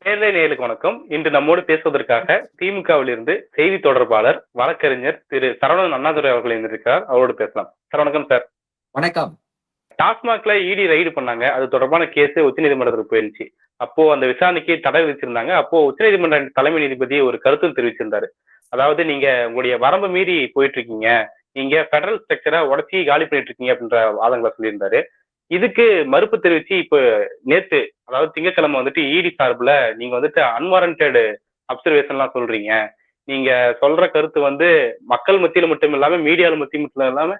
நேயர்களே நேயர்களுக்கு வணக்கம். இன்று நம்மோடு பேசுவதற்காக திமுகவிலிருந்து செய்தி தொடர்பாளர், வழக்கறிஞர் திரு சரவணன் அண்ணாதுரை அவர்கள் இணைந்திருக்கிறார். அவரோடு பேசலாம். சார் வணக்கம் சார். வணக்கம். டாஸ்மாக்ல இடி ரைடு பண்ணாங்க. அது தொடர்பான கேஸ் உச்சநீதிமன்றத்துக்கு போயிருந்துச்சு. அப்போ அந்த விசாரணைக்கு தடை விதிச்சிருந்தாங்க. அப்போ உச்சநீதிமன்ற தலைமை நீதிபதி ஒரு கருத்து தெரிவிச்சிருந்தாரு. அதாவது நீங்க உங்களுடைய வரம்பு மீறி போயிட்டு இருக்கீங்க. நீங்க பெடரல் ஸ்ட்ரக்சரை உடைச்சி காலி பண்ணிட்டு இருக்கீங்க அப்படின்ற வாதங்களை சொல்லியிருந்தாரு. இதுக்கு மறுப்பு தெரிவிச்சு இப்ப நேத்து அதாவது திங்கட்கிழமை வந்துட்டு இடி சார்புல நீங்க வந்துட்டு அன்வாரண்டட் அப்சர்வேஷன்லாம் சொல்றீங்க. நீங்க சொல்ற கருத்து வந்து மக்கள் மத்தியில மட்டும் இல்லாம மீடியால மத்திய மட்டும் இல்லாம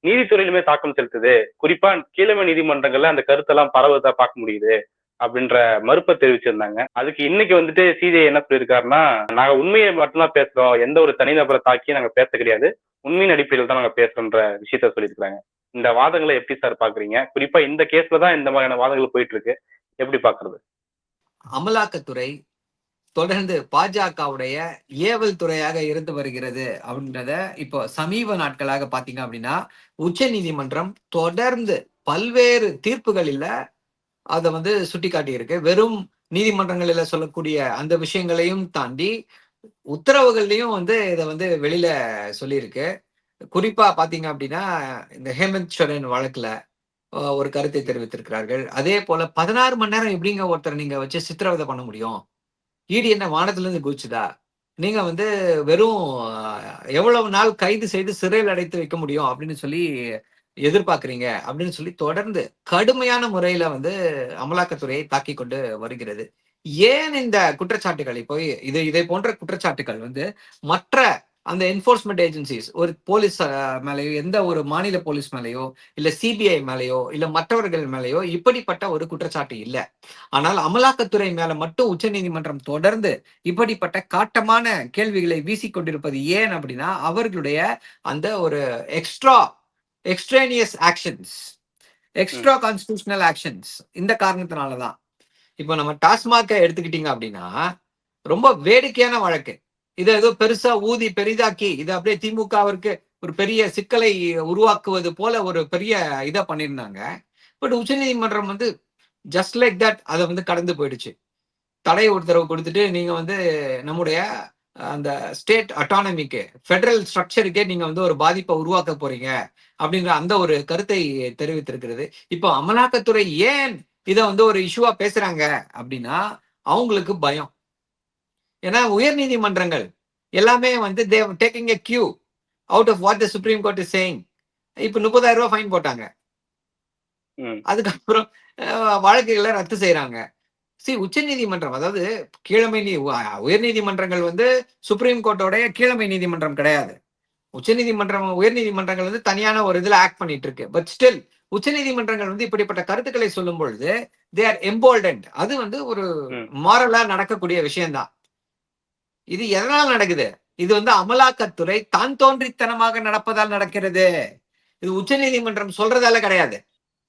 நீதித்துறையிலுமே தாக்கம் செலுத்துது. குறிப்பா கீழமை நீதிமன்றங்கள்ல அந்த கருத்தெல்லாம் பரவதா பார்க்க முடியுது அப்படின்ற மறுப்பை தெரிவிச்சிருந்தாங்க. அதுக்கு இன்னைக்கு வந்துட்டு சிஜே என்ன சொல்லியிருக்காருன்னா, நாங்க உண்மையை மட்டும்தான் பேசுறோம். எந்த ஒரு தனிநபரை தாக்கி நாங்க பேச கிடையாது. உண்மையின் அடிப்படையில் தான் நாங்க பேசுறோன்ற விஷயத்த சொல்லியிருக்காங்க. இந்த வாதங்களை எப்படி சார் பாக்குறீங்க? குறிப்பா இந்த கேஸ்ல தான் இந்த மாதிரியான வாதங்கள் போயிட்டு இருக்கு. எப்படி பாக்குறது? அமலாக்கத்துறை தொடர்ந்து பாஜகவுடைய ஏவல் துறையாக இருந்து வருகிறது அப்படின்றத இப்போ சமீப நாட்களாக பாத்தீங்க அப்படின்னா உச்ச நீதிமன்றம் தொடர்ந்து பல்வேறு தீர்ப்புகளில அதை சுட்டிக்காட்டி இருக்கு. வெறும் நீதிமன்றங்களில சொல்லக்கூடிய அந்த விஷயங்களையும் தாண்டி உத்தரவுகள்லயும் இதை வெளியில சொல்லியிருக்கு. குறிப்பா பாத்தீங்க அப்படின்னா இந்த ஹேமந்த் சோரன் வழக்குல ஒரு கருத்தை தெரிவித்திருக்கிறார்கள். அதே போல 16 மணி நேரம் எப்படிங்க ஒருத்தர் நீங்க வச்சு சித்திரவதை பண்ண முடியும்? ஈடி என்ன வானத்துல இருந்து குதிச்சுதா? நீங்க வெறும் எவ்வளவு நாள் கைது செய்து சிறையில் அடைத்து வைக்க முடியும் அப்படின்னு சொல்லி எதிர்பார்க்கிறீங்க அப்படின்னு சொல்லி தொடர்ந்து கடுமையான முறையில அமலாக்கத்துறையை தாக்கி கொண்டு வருகிறது. ஏன் இந்த குற்றச்சாட்டுகள் இப்போ இதை போன்ற குற்றச்சாட்டுகள் மற்ற அந்த என்போர்ஸ்மெண்ட் ஏஜென்சிஸ் ஒரு போலீஸ் மேலேயோ, எந்த ஒரு மாநில போலீஸ் மேலேயோ, இல்ல சிபிஐ மேலேயோ, இல்ல மற்றவர்கள் மேலேயோ இப்படிப்பட்ட ஒரு குற்றச்சாட்டு இல்ல. ஆனால் அமலாக்கத்துறை மேல மட்டும் உச்ச நீதிமன்றம் தொடர்ந்து இப்படிப்பட்ட காட்டமான கேள்விகளை வீசிக்கொண்டிருப்பது ஏன் அப்படின்னா அவர்களுடைய அந்த ஒரு எக்ஸ்ட்ரேனியஸ் ஆக்ஷன்ஸ், எக்ஸ்ட்ரா கான்ஸ்டிடியூஷனல் ஆக்ஷன்ஸ் இந்த காரணத்தினாலதான். இப்போ நம்ம டாஸ்மாக எடுத்துக்கிட்டீங்க அப்படின்னா ரொம்ப வேடிக்கையான வழக்கு. இதை ஏதோ பெருசா ஊதி பெரிதாக்கி இதை அப்படியே திமுகவிற்கு ஒரு பெரிய சிக்கலை உருவாக்குவது போல ஒரு பெரிய இதை பண்ணியிருந்தாங்க. பட் உச்ச நீதிமன்றம் ஜஸ்ட் லைக் தட் அதை கடந்து போயிடுச்சு. தடை உத்தரவு கொடுத்துட்டு நீங்க நம்முடைய அந்த ஸ்டேட் அட்டானமிக்கு பெடரல் ஸ்ட்ரக்சருக்கே நீங்க ஒரு பாதிப்பை உருவாக்க போறீங்க அப்படின்ற அந்த ஒரு கருத்தை தெரிவித்திருக்கிறது. இப்போ அமலாக்கத்துறை ஏன் இதை ஒரு இஷ்யூவா பேசுறாங்க அப்படின்னா அவங்களுக்கு பயம். ஏன்னா உயர் நீதிமன்றங்கள் எல்லாமே taking a cue out of what the supreme court is saying. இப்ப 30,000 ரூபாய் ஃபைன் போட்டாங்க. அதுக்கப்புறம் வழக்குகளை ரத்து செய்யறாங்க. உச்ச நீதிமன்றம் அதாவது கீழமை உயர் நீதிமன்றங்கள் சுப்ரீம் கோர்ட்டோட கீழமை நீதிமன்றம் கிடையாது. உச்ச நீதிமன்றம் உயர் நீதிமன்றங்கள் தனியான ஒரு இதுல ஆக்ட் பண்ணிட்டு இருக்கு. பட் ஸ்டில் உச்ச நீதிமன்றங்கள் இப்படிப்பட்ட கருத்துக்களை சொல்லும் பொழுது தே ஆர் எம்போல்டன்ட். அது ஒரு மாரலா நடக்கக்கூடிய விஷயம்தான். இது எதனால் நடக்குது? இது அமலாக்கத்துறை தான் தோன்றித்தனமாக நடப்பதால் நடக்கிறது. இது உச்ச நீதிமன்றம் சொல்றதால கிடையாது.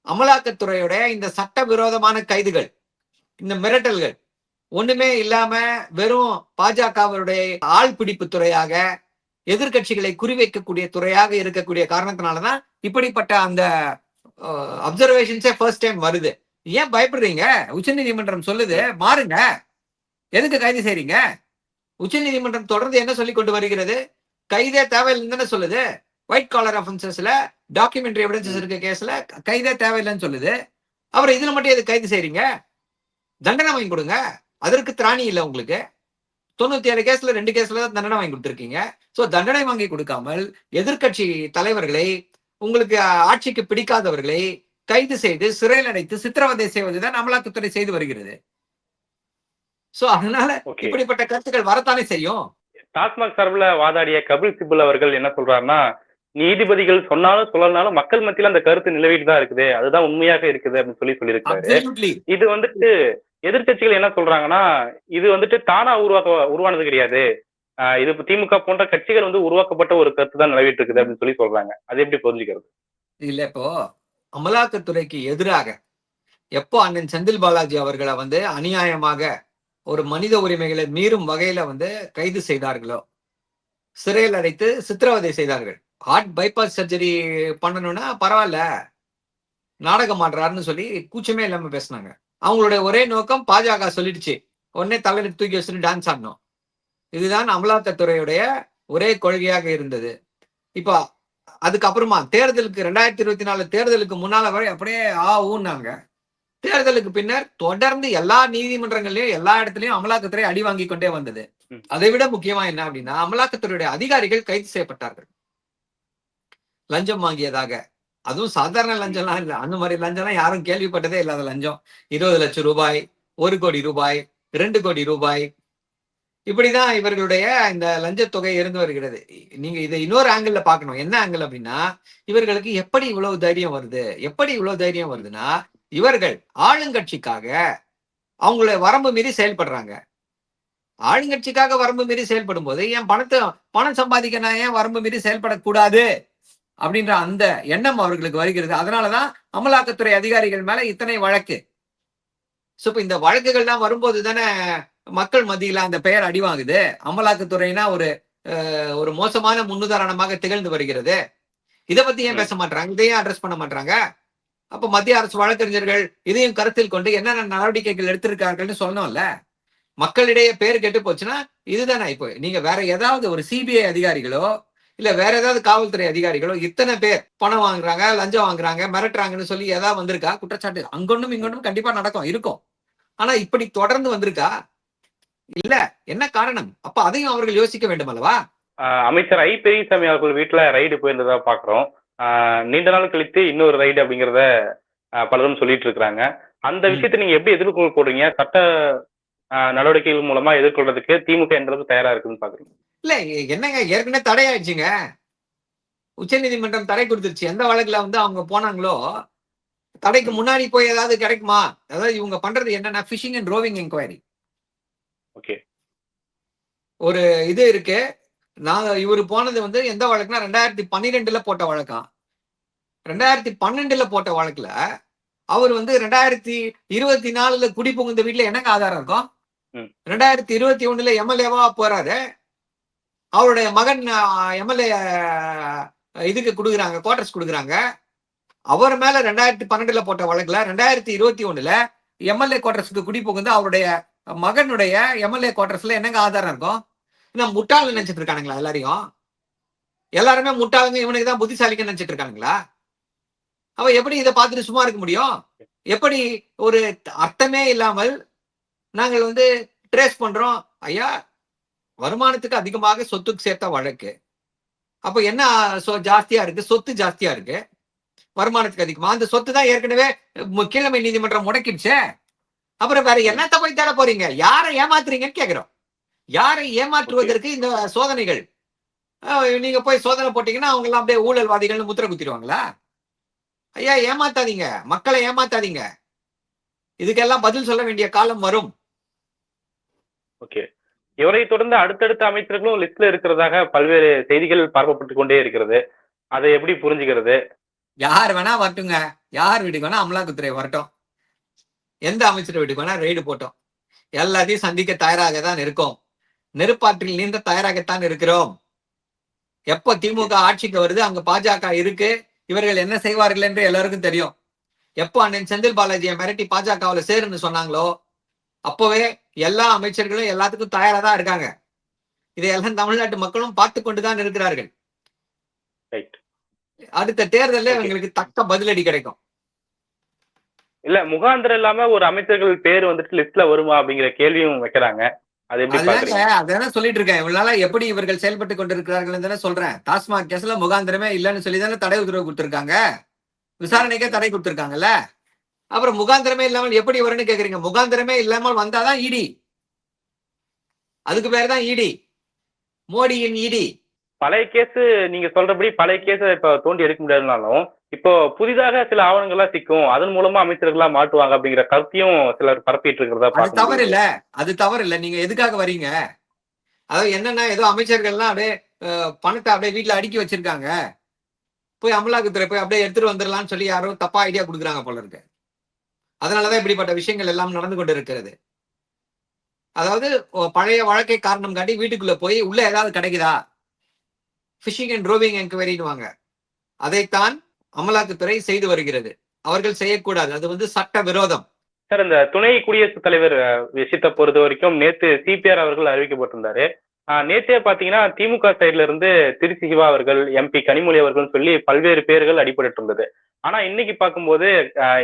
அமலாக்கத்துறையோட இந்த சட்டவிரோதமான கைதுகள், இந்த மிரட்டல்கள் ஒண்ணுமே இல்லாம வெறும் பாஜகவுடைய ஆள் பிடிப்பு துறையாக எதிர்கட்சிகளை குறிவைக்கக்கூடிய துறையாக இருக்கக்கூடிய காரணத்தினாலதான் இப்படிப்பட்ட அந்த அப்சர்வேஷன்ஸே ஃபர்ஸ்ட் டைம் வருது. ஏன் பயப்படுறீங்க? உச்ச நீதிமன்றம் சொல்லுது மாறுங்க. எதுக்கு கைது செய்றீங்க? உச்ச நீதிமன்றம் தொடர்ந்து என்ன சொல்லி கொண்டு வருகிறது? கைதே தேவையில்லைன்னு சொல்லுது. ஒயிட் காலர் அஃபென்சஸ்ல டாக்குமெண்ட்ரி எவிடன்சஸ் இருக்க கேஸ்ல கைதே தேவையில்லைன்னு சொல்லுது. அப்புறம் இதுல மட்டும் எது கைது செய்றீங்க? தண்டனை வாங்கி கொடுங்க. அதற்கு திராணி இல்லை உங்களுக்கு. 97 கேஸ்ல 2 கேஸ்ல தான் தண்டனை வாங்கி கொடுத்திருக்கீங்க. சோ தண்டனை வாங்கி கொடுக்காமல் எதிர்கட்சி தலைவர்களை, உங்களுக்கு ஆட்சிக்கு பிடிக்காதவர்களை கைது செய்து சிறையில் அடைத்து சித்திரவதை செய்வதுதான் அமலாக்கத்துறை செய்து வருகிறது. சோ அதனால இப்படிப்பட்ட கருத்துக்கள் வரத்தானே செய்யும். டாஸ்மாக் சார்பில் வாதாடிய கபில் சிபல் அவர்கள் என்ன சொல்றாருன்னா, நீதிபதிகள் சொன்னாலும் சொல்லனாலும் மக்கள் மத்தியில அந்த கருத்து நிலவிட்டு தான் இருக்குது. அதுதான் உண்மையாக இருக்குது அப்படின்னு சொல்லியிருக்காரு. இது எதிர்கட்சிகள் என்ன சொல்றாங்கன்னா, இது தானா உருவானது கிடையாது. இது திமுக போன்ற கட்சிகள் உருவாக்கப்பட்ட ஒரு கருத்து தான் நிலவிட்டு இருக்குது அப்படின்னு சொல்லி சொல்றாங்க. அது எப்படி புரிஞ்சுக்கிறது? இல்ல இப்போ அமலாக்கத்துறைக்கு எதிராக எப்போ அண்ணன் செந்தில் பாலாஜி அவர்களை அநியாயமாக ஒரு மனித உரிமைகளை மீறும் வகையில கைது செய்தார்களோ, சிறையில் அடைத்து சித்திரவதை செய்தார்கள். ஹார்ட் பைபாஸ் சர்ஜரி பண்ணணும்னா பரவாயில்ல, நாடகம் ஆடுறாருன்னு சொல்லி கூச்சமே இல்லாம பேசினாங்க. அவங்களுடைய ஒரே நோக்கம் பாஜக சொல்லிடுச்சு, உடனே தலையில தூக்கி வச்சுட்டு டான்ஸ் ஆடணும். இதுதான் அமலாக்கத்துறையுடைய ஒரே கொள்கையாக இருந்தது. இப்போ அதுக்கப்புறமா தேர்தலுக்கு 2024 தேர்தலுக்கு முன்னால வரை அப்படியே ஊன்னாங்க. தேர்தலுக்கு பின்னர் தொடர்ந்து எல்லா நீதிமன்றங்கள்லயும் எல்லா இடத்துலயும் அமலாக்கத்துறை அடி வாங்கி கொண்டே வந்தது. அதை விட முக்கியமா என்ன அப்படின்னா, அமலாக்கத்துறையுடைய அதிகாரிகள் கைது செய்யப்பட்டார்கள் லஞ்சம் வாங்கியதாக. அதுவும் சாதாரண லஞ்சம்லாம் இல்ல. அந்த மாதிரி லஞ்சம்லாம் யாரும் கேள்விப்பட்டதே இல்லாத லஞ்சம். 20 லட்சம் ரூபாய், 1 கோடி ரூபாய், 2 கோடி ரூபாய், இப்படிதான் இவர்களுடைய இந்த லஞ்ச தொகை இருந்து வருகிறது. நீங்க இதை இன்னொரு ஆங்கிள் பார்க்கணும். என்ன ஆங்கிள் அப்படின்னா, இவர்களுக்கு எப்படி இவ்வளவு தைரியம் வருது? எப்படி இவ்வளவு தைரியம் வருதுன்னா, இவர்கள் ஆளுங்கட்சிக்காக அவங்களுடைய வரம்பு மீறி செயல்படுறாங்க. ஆளுங்கட்சிக்காக வரம்பு மீறி செயல்படும் போது பணம் சம்பாதிக்க நான் ஏன் வரம்பு மீறி செயல்படக்கூடாது அப்படின்ற அந்த எண்ணம் அவர்களுக்கு வருகிறது. அதனாலதான் அமலாக்கத்துறை அதிகாரிகள் மேல இத்தனை வழக்கு. இப்ப இந்த வழக்குகள் தான் வரும்போது தானே மக்கள் மத்தியில அந்த பெயர் அடிவாங்குது. அமலாக்கத்துறைனா ஒரு மோசமான முன்னுதாரணமாக திகழ்ந்து வருகிறது. இதை பத்தி ஏன் பேச மாட்டாங்க? இதையும் அட்ரஸ் பண்ண மாட்டாங்க. அப்ப மத்திய அரசு வழக்கறிஞர்கள் இதையும் கருத்தில் கொண்டு என்னென்ன நடவடிக்கைகள் எடுத்திருக்கார்கள்னு சொல்லணும்ல. மக்களிடையே பேர் கெட்டு போச்சுன்னா இதுதானே. இப்போ நீங்க வேற ஏதாவது ஒரு சிபிஐ அதிகாரிகளோ இல்ல வேற ஏதாவது காவல்துறை அதிகாரிகளோ இத்தனை பேர் பணம் வாங்குறாங்க, லஞ்சம் வாங்குறாங்க, மிரட்டுறாங்கன்னு சொல்லி ஏதாவது வந்திருக்கா குற்றச்சாட்டு? அங்கொன்னும் இங்கொன்னும் கண்டிப்பா நடக்கும், இருக்கும். ஆனா இப்படி தொடர்ந்து வந்திருக்கா? இல்ல. என்ன காரணம்? அப்ப அதையும் அவர்கள் யோசிக்க வேண்டும் அல்லவா? அமைச்சர் ஐ பெரியசாமி அவர்கள் வீட்டுல ரைடு போயிருந்ததா பாக்குறோம். நீண்ட நாள் கழித்து இன்னொரு ரைடு அப்படிங்கிறத பலரும் சொல்லிட்டு இருக்கிறாங்க. அந்த விஷயத்தை நீங்க எப்படி எதிர்கொள்ள போறீங்க? சட்ட நடவடிக்கைகள் மூலமா எதிர்கொள்றதுக்கு திமுக எந்த அளவுக்கு தயாரா இருக்குன்னு பாக்குறீங்க? இல்ல என்னங்க, ஏற்கனவே தடையாயிடுச்சுங்க. உச்ச நீதிமன்றம் தடை கொடுத்துருச்சு. எந்த வழக்குல அவங்க போனாங்களோ தடைக்கு முன்னாடி போய் ஏதாவது கிடைக்குமா? அதாவது இவங்க பண்றது என்னன்னா phishing and roving enquiry. Okay. ஒரு இது இருக்கு. இவரு போனது எந்த வழக்குனா 2012 போட்ட வழக்காம். 2012 போட்ட வழக்குல அவர் 2024 குடி புகுந்த வீட்டுல என்னங்க ஆதாரம் இருக்கும்? 2021 எம்எல்ஏவா போறாரு. அவருடைய மகன் எம்எல்ஏ இதுக்கு கொடுக்குறாங்க, குவார்டர்ஸ் கொடுக்குறாங்க. அவர் மேல 2012 போட்ட வழக்குல 2021 எம்எல்ஏ குவார்டர்ஸ்க்கு குடி புகுந்து அவருடைய மகனுடைய எம்எல்ஏ குவார்டர்ஸ்ல என்னங்க ஆதாரம் இருக்கும்? இன்னும் முட்டாள் நினைச்சிட்டு இருக்கானுங்களா எல்லாரையும்? எல்லாருமே முட்டாளுங்க, இவனுக்கு தான் புத்திசாலிக்கு நினைச்சிட்டு இருக்கானுங்களா? அவ எப்படி இதை பார்த்துட்டு சும்மா இருக்க முடியும்? எப்படி ஒரு அர்த்தமே இல்லாமல் நாங்கள் ட்ரேஸ் பண்றோம்? ஐயா, வருமானத்துக்கு அதிகமாக சொத்துக்கு சேர்த்த வழக்கு. அப்ப என்ன ஜாஸ்தியா இருக்கு? சொத்து ஜாஸ்தியா இருக்கு. வருமானத்துக்கு அதிகமா அந்த சொத்து தான் ஏற்கனவே கீழமை நீதிமன்றம் முடக்கிடுச்சே. அப்புறம் வேற என்னத்த போய் தேட போறீங்க? யாரை ஏமாத்துறீங்கன்னு கேக்குறோம். யாரை ஏமாற்றுவதற்கு இந்த சோதனைகள்? நீங்க போய் சோதனை போட்டீங்கன்னா அவங்க எல்லாம் அப்படியே ஊழல்வாதிகள்னு முத்திர குத்திடுவாங்களா? ஐயா, ஏமாத்தாதீங்க, மக்களை ஏமாத்தாதீங்க. இதுக்கெல்லாம் பதில் சொல்ல வேண்டிய காலம் வரும். ஓகே. இவரை தொடர்ந்து அடுத்தடுத்த அமைச்சர்களும் லிஸ்ட்ல இருக்கிறதாக பல்வேறு செய்திகள் பரப்பப்பட்டு கொண்டே இருக்கிறது. அதை எப்படி புரிஞ்சுக்கிறது? யார் வேணா வரட்டுங்க. யார் வீட்டுக்கு வேணா அமலாக்கத்துறை வரட்டும். எந்த அமைச்சர் வீட்டுக்கு வேணா ரெய்டு போட்டோம். எல்லாத்தையும் சந்திக்க தயாராக தான் இருக்கோம். நெருப்பாற்றில் நீந்த தயாராகத்தான் இருக்கிறோம். எப்போ திமுக ஆட்சிக்கு வருது, அங்க பாஜக இருக்கு, இவர்கள் என்ன செய்வார்கள் என்று எல்லாருக்கும் தெரியும். எப்போ அண்ணன் செந்தில் பாலாஜியை மிரட்டி பாஜகவில் சேருன்னு சொன்னாங்களோ அப்பவே எல்லா அமைச்சர்களும் எல்லாத்துக்கும் தயாரா தான் இருக்காங்க. இதையெல்லாம் தமிழ்நாட்டு மக்களும் பார்த்து கொண்டுதான் இருக்கிறார்கள். அடுத்த தேர்தலில் இவங்களுக்கு தக்க பதிலடி கிடைக்கும். இல்ல, முகாந்திரம் இல்லாம ஒரு அமைச்சர்கள் பேர் லிஸ்ட்ல வருமா அப்படிங்கிற கேள்வியும் வைக்கிறாங்க. அதான் சொல்லிட்டு இருக்கேன். இவளால எப்படி இவர்கள் செயல்பட்டு கொண்டிருக்கிறார்கள் தானே சொல்றேன். டாஸ்மாக் கேஸ்ல முகாந்திரமே இல்லைன்னு சொல்லி தானே தடை உத்தரவு கொடுத்திருக்காங்க. விசாரணைக்கே தடை கொடுத்திருக்காங்கல்ல. அப்புறம் முகாந்திரமே இல்லாமல் எப்படி வரும்னு கேக்குறீங்க? முகாந்திரமே இல்லாமல் வந்தாதான் இடி. அதுக்கு பேர் தான் இடி, மோடியின் இடி. பழைய கேஸ் நீங்க சொல்றபடி பழைய கேஸ இப்ப தோண்டி எடுக்க முடியாதுனாலும் இப்போ புதிதாக சில ஆவணங்கள்லாம் சிக்கும், அதன் மூலமா அமைச்சர்களா மாட்டுவாங்க அப்படிங்கிற கருத்தையும் சிலர் பரப்பிட்டு இருக்கிறதா. அது தவறு இல்ல, அது தவறு இல்ல. நீங்க எதுக்காக வரீங்க? அதாவது என்னன்னா, ஏதோ அமைச்சர்கள்லாம் அப்படியே பணத்தை அப்படியே வீட்டுல அடுக்கி வச்சிருக்காங்க, போய் அமலாக்கத்துறை போய் அப்படியே எடுத்துட்டு வந்துடலாம்னு சொல்லி யாரோ தப்பா ஐடியா கொடுக்குறாங்க போல இருக்கு. அதனாலதான் இப்படிப்பட்ட விஷயங்கள் எல்லாம் நடந்து கொண்டு இருக்கிறது. அதாவது பழைய வழக்கை காரணம் காட்டி வீட்டுக்குள்ள போய் உள்ள ஏதாவது கிடைக்குதா, ஃபிஷிங் அண்ட் ரோவிங் என்கொயரின்னு அதைத்தான் அமலாக்கத்துறை செய்து வருகிறது. அவர்கள் செய்யக்கூடாது, அது சட்ட விரோதம். சார் இந்த துணை குடியரசுத் தலைவர் விஷயத்தை பொறுத்த வரைக்கும் நேத்து சிபிஆர் அவர்கள் அறிவிக்கப்பட்டிருந்தாரு. நேத்தே பாத்தீங்கன்னா திமுக சைடுல இருந்து திருச்சி சிவா அவர்கள், எம்பி கனிமொழி அவர்கள் சொல்லி பல்வேறு பேர்கள் அடிபட்டு இருந்தது. ஆனா இன்னைக்கு பார்க்கும்போது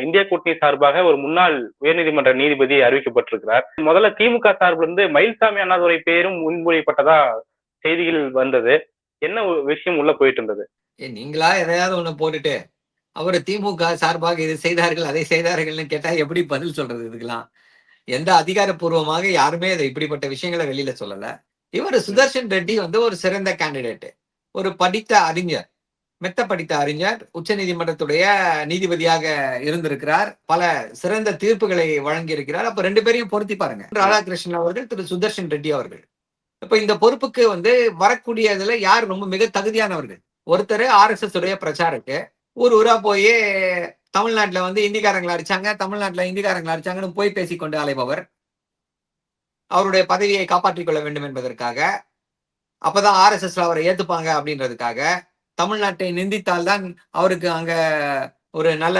இந்திய கூட்டணி சார்பாக ஒரு முன்னாள் உயர்நீதிமன்ற நீதிபதி அறிவிக்கப்பட்டிருக்கிறார். முதல்ல திமுக சார்பில் இருந்து மயில்சாமி அண்ணாதுரை பேரும் முன்மொழியப்பட்டதா செய்திகள் வந்தது. என்ன ஒரு விஷயம் உள்ள போயிட்டு இருந்தது? நீங்களா எதையாவது ஒண்ணு போட்டுட்டு அவர் திமுக சார்பாக இதை செய்தார்கள் அதை செய்தார்கள்னு கேட்டா எப்படி பதில் சொல்றது இதுக்கெல்லாம்? எந்த அதிகாரப்பூர்வமாக யாருமே இதை இப்படிப்பட்ட விஷயங்களை வெளியில சொல்லல. இவர் சுதர்ஷன் ரெட்டி வந்து ஒரு சிறந்த கேண்டிடேட், ஒரு படித்த அறிஞர், மெத்த படித்த அறிஞர், உச்ச நீதிமன்றத்துடைய நீதிபதியாக இருந்திருக்கிறார், பல சிறந்த தீர்ப்புகளை வழங்கி இருக்கிறார். அப்ப ரெண்டு பேரையும் பொருத்தி பாருங்க. ராதாகிருஷ்ணன் அவர்கள், திரு சுதர்ஷன் ரெட்டி அவர்கள். இப்ப இந்த பொறுப்புக்கு வந்து வரக்கூடியதுல யார் ரொம்ப மிக தகுதியானவர்கள்? ஒருத்தர் RSS உடைய பிரச்சாரக்கு ஊர் ஊரா போய் தமிழ்நாட்டுல வந்து இந்திக்காரங்களை அடிச்சாங்க, தமிழ்நாட்டுல இந்திக்காரங்களை அடிச்சாங்கன்னு போய் பேசிக்கொண்டு அலைபவர், அவருடைய பதவியை காப்பாற்றிக் கொள்ள வேண்டும் என்பதற்காக, அப்பதான் RSSல அவரை ஏத்துப்பாங்க அப்படின்றதுக்காக, தமிழ்நாட்டை நிந்தித்தால்தான் அவருக்கு அங்க ஒரு நல்ல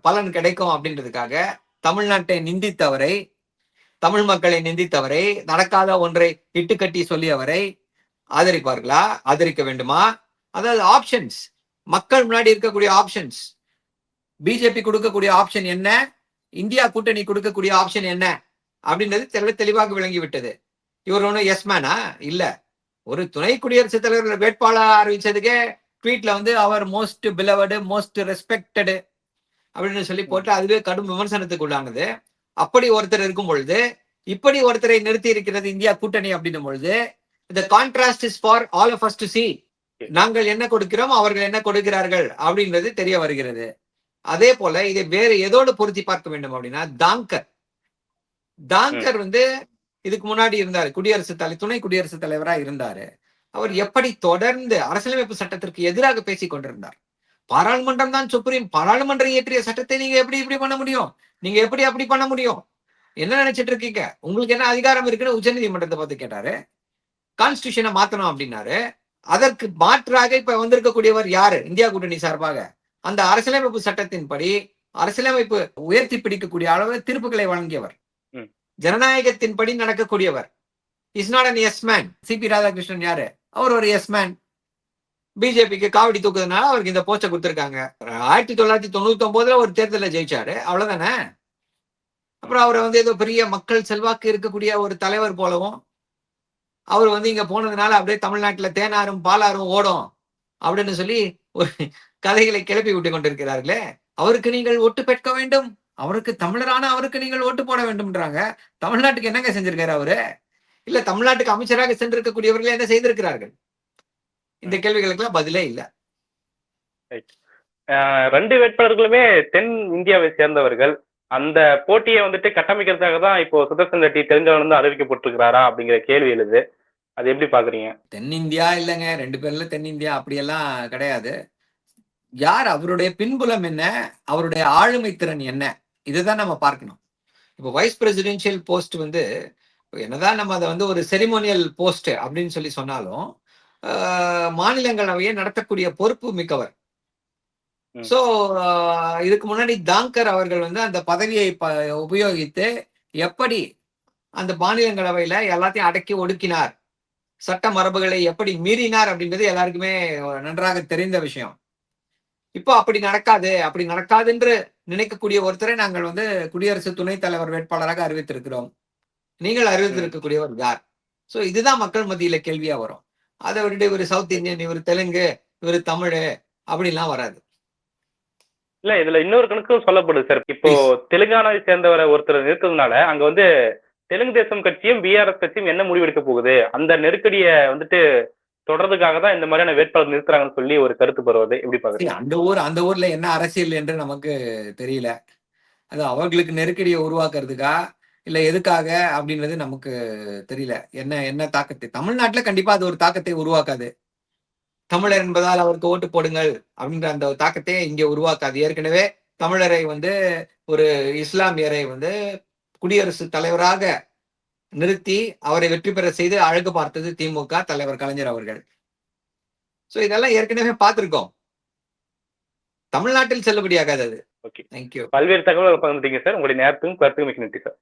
பலன் கிடைக்கும் அப்படின்றதுக்காக தமிழ்நாட்டை நிந்தித்தவரை, தமிழ் மக்களை நிந்தித்தவரை, நடக்காத ஒன்றை இட்டுக்கட்டி சொல்லியவரை ஆதரிப்பார்களா? ஆதரிக்க வேண்டுமா? அதாவது ஆப்ஷன்ஸ், மக்கள் முன்னாடி இருக்கக்கூடிய ஆப்ஷன்ஸ், பிஜேபி கொடுக்கக்கூடிய ஆப்ஷன் என்ன, இந்தியா கூட்டணி கொடுக்கக்கூடிய ஆப்ஷன் என்ன அப்படின்றது தெளிவாக விளங்கிவிட்டது. இவர் ஒன்றும் எஸ்மேனா இல்ல. ஒரு துணை குடியரசுத் தலைவர் வேட்பாளர் அறிவிச்சதுக்கே ட்வீட்ல வந்து அவர் மோஸ்ட் பிலவடு, மோஸ்ட் ரெஸ்பெக்டடு அப்படின்னு சொல்லி போட்டு அதுவே கடும் விமர்சனத்துக்கு உள்ளானது. அப்படி ஒருத்தர் இருக்கும் பொழுது இப்படி ஒருத்தரை நிறுத்தி இருக்கிறது இந்தியா கூட்டணி அப்படின்னும் பொழுது the contrast is for all of us to see. நாங்கள் என்ன கொடுக்கிறோம், அவர்கள் என்ன கொடுக்கிறார்கள் அப்படின்றது தெரிய வருகிறது. அதே போல இதை வேறு எதோடு பொருத்தி பார்க்க வேண்டும் அப்படின்னா, தாங்கர் வந்து இதுக்கு முன்னாடி இருந்தாரு, துணை குடியரசுத் தலைவரா இருந்தாரு. அவர் எப்படி தொடர்ந்து அரசியலமைப்பு சட்டத்திற்கு எதிராக பேசிக் கொண்டிருந்தார். பாராளுமன்றம் தான் சுப்ரீம், பாராளுமன்றம் இயற்றிய சட்டத்தை நீங்க எப்படி இப்படி பண்ண முடியும், நீங்க எப்படி அப்படி பண்ண முடியும், என்ன நினைச்சிட்டு இருக்கீங்க, உங்களுக்கு என்ன அதிகாரம் இருக்குன்னு உச்ச நீதிமன்றத்தை பார்த்து கேட்டாரு. கான்ஸ்டிடியூஷனை மாத்தணும் அப்படின்னாரு. அதற்கு மாற்றாக இப்ப வந்திருக்கக்கூடியவர் யாரு? இந்தியா கூட்டணி சார்பாக அந்த அரசியலமைப்பு சட்டத்தின்படி அரசியலமைப்பு உயர்த்தி பிடிக்கக்கூடிய அளவு தீர்ப்புகளை வழங்கியவர், ஜனநாயகத்தின்படி நடக்கக்கூடியவர். Is not an yes man. C P Radhakrishnan யாரு? அவர் ஒரு எஸ் மேன். பிஜேபிக்கு காவடி தூக்குறதுனால அவருக்கு இந்த போஸ்ட கொடுத்திருக்காங்க. 1999 ஒரு தேர்தலில் ஜெயிச்சாரு, அவ்வளவுதானே. அப்புறம் அவரை வந்து ஏதோ பெரிய மக்கள் செல்வாக்கு இருக்கக்கூடிய ஒரு தலைவர் போலவும், அவர் வந்து இங்க போனதுனால அப்படியே தமிழ்நாட்டுல தேனாரும் பாலாரும் ஓடும் அப்படின்னு சொல்லி ஒரு கதைகளை கிளப்பி விட்டு கொண்டிருக்கிறார்களே. அவருக்கு நீங்கள் ஓட்டு பெற்க வேண்டும், அவருக்கு தமிழரான அவருக்கு நீங்கள் ஓட்டு போட வேண்டும்ன்றாங்க. தமிழ்நாட்டுக்கு என்னங்க செஞ்சிருக்காரு அவரு? இல்ல தமிழ்நாட்டுக்கு அமைச்சராக சென்றிருக்கக்கூடியவர்களே என்ன செய்திருக்கிறார்கள்? இந்த கேள்விகளுக்கெல்லாம் பதிலே இல்ல. ரெண்டு வேட்பாளர்களுமே தென் இந்தியாவை சேர்ந்தவர்கள். அந்த போட்டியை வந்துட்டு கட்டமைக்கிறதுக்காக தான் இப்போ சுதர்சன் ரெட்டி தெரிஞ்சவன் அறிவிக்கப்பட்டிருக்கிறாரா அப்படிங்கிற கேள்வி எழுது. அது எப்படி பாக்குறீங்க? தென்னிந்தியா இல்லைங்க, ரெண்டு பேர்ல தென்னிந்தியா அப்படியெல்லாம் கிடையாது. யார் அவருடைய பின்புலம் என்ன, அவருடைய ஆளுமை திறன் என்ன, இதுதான் நம்ம பார்க்கணும். இப்போ வைஸ் பிரசிடென்சியல் போஸ்ட் வந்து என்னதான் நம்ம அதை வந்து ஒரு செரிமோனியல் போஸ்ட் அப்படின்னு சொல்லி சொன்னாலும் மாநிலங்களவையை நடத்தக்கூடிய பொறுப்பு மிக்கவர். சோ இதுக்கு முன்னாடி தாங்கர் அவர்கள் வந்து அந்த பதவியை உபயோகித்து எப்படி அந்த மாநிலங்களவையில எல்லாத்தையும் அடக்கி ஒடுக்கினார், சட்ட மரபுகளை எப்படி மீறினார் அப்படின்றது எல்லாருக்குமே நன்றாக தெரிந்த விஷயம். இப்போ அப்படி நடக்காது என்று நினைக்கக்கூடிய ஒருத்தரை நாங்கள் வந்து குடியரசு துணைத் தலைவர் வேட்பாளராக அறிவித்திருக்கிறோம். நீங்கள் அறிவித்திருக்கக்கூடியவர் யார்? சோ இதுதான் மக்கள் மத்தியில கேள்வியா வரும். அதை விட்டு இவர் சவுத் இந்தியன், இவர் தெலுங்கு, இவர் தமிழ் அப்படிலாம் வராது. இல்ல இதுல இன்னொரு கணக்கும் சொல்லப்படுது சார். இப்போ தெலுங்கானாவை சேர்ந்தவரை ஒருத்தர் நிறுத்ததுனால அங்க வந்து தெலுங்கு தேசம் கட்சியும் பிஆர்எஸ் கட்சியும் என்ன முடிவெடுக்க போகுது, அந்த நெருக்கடியை வந்துட்டு தொடர்றதுக்காக தான் இந்த மாதிரியான வேட்பாளர் நிறுத்துறாங்கன்னு சொல்லி ஒரு கருத்து பரவுது. எப்படி பாக்குறீங்க? அந்த ஊர்ல என்ன அரசியல் என்று நமக்கு தெரியல. அது அவர்களுக்கு நெருக்கடியை உருவாக்குறதுக்கா இல்ல எதுக்காக அப்படின்றது நமக்கு தெரியல. என்ன தாக்கத்தை தமிழ்நாட்டுல கண்டிப்பா அது ஒரு தாக்கத்தை உருவாக்காது. தமிழர் என்பதால் அவருக்கு ஓட்டு போடுங்கள் அப்படின்ற அந்த தாக்கத்தை இங்கே உருவாக்காது. ஏற்கனவே தமிழரை வந்து ஒரு இஸ்லாமியரை வந்து குடியரசுத் தலைவராக நிறுத்தி அவரை வெற்றி பெற செய்து அழகு பார்த்தது திமுக தலைவர் கலைஞர் அவர்கள். சோ இதெல்லாம் ஏற்கனவே பார்த்திருக்கோம். தமிழ்நாட்டில் செல்லுபடியாகாது அது. ஓகே. தேங்க்யூ. பல்வேறு தகவல்கள் பகிர்ந்துட்டீங்க சார். உங்களுடைய நேரத்துக்கும் கருத்துக்கும் மிக்க நன்றி சார்.